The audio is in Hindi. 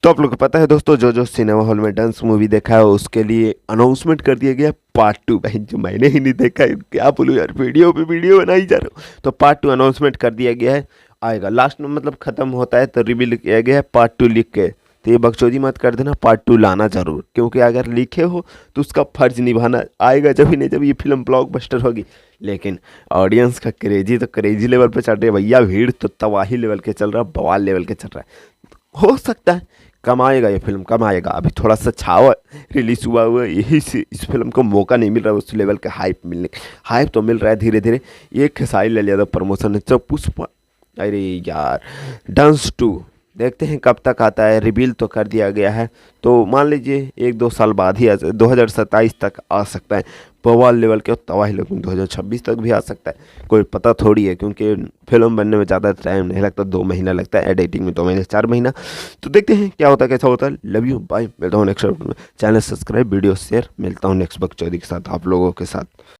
तो आप लोग को पता है दोस्तों, जो जो सिनेमा हॉल में डांस मूवी देखा है उसके लिए अनाउंसमेंट कर दिया गया पार्ट टू। भाई जो मैंने ही नहीं देखा है, क्या बोलूँ यार, वीडियो पे वीडियो बनाई जा रहा हूँ। तो पार्ट टू अनाउंसमेंट कर दिया गया है, आएगा लास्ट में, मतलब खत्म होता है तो रिवील किया गया है पार्ट टू लिख के। तो ये बकचोदी मत कर देना, पार्ट टू लाना जरूर, क्योंकि अगर लिखे हो तो उसका फर्ज निभाना। आएगा जब ही नहीं जब ये फिल्म ब्लॉकबस्टर होगी। लेकिन ऑडियंस का क्रेजी तो क्रेजी लेवल पे चल रही है भैया, भीड़ तो तबाही लेवल के चल रहा है, बवाल लेवल के चल रहा है। हो सकता है कमाएगा, ये फिल्म कमाएगा। अभी थोड़ा सा छावा रिलीज हुआ यही से इस फिल्म को मौका नहीं मिल रहा उस लेवल का हाइप मिलने। हाइप तो मिल रहा है धीरे धीरे। ये खेसारी लाल यादव प्रमोशन है, जब पुष्पा, अरे यार, डांस टू देखते हैं कब तक आता है। रिवील तो कर दिया गया है, तो मान लीजिए 1-2 साल बाद ही 2027 तक आ सकता है। बवाल लेवल के तबाही लेवल 2026 तक भी आ सकता है, कोई पता थोड़ी है, क्योंकि फिल्म बनने में ज़्यादा टाइम नहीं लगता, 2 महीना लगता है, एडिटिंग में 2 महीने 4 महीना। तो देखते हैं क्या होता है कैसा होता है। लव यू, बाय, मिलता हूँ next. Channel subscribe, video share, मिलता हूँ नेक्स्ट बकचोदी के साथ, आप लोगों के साथ।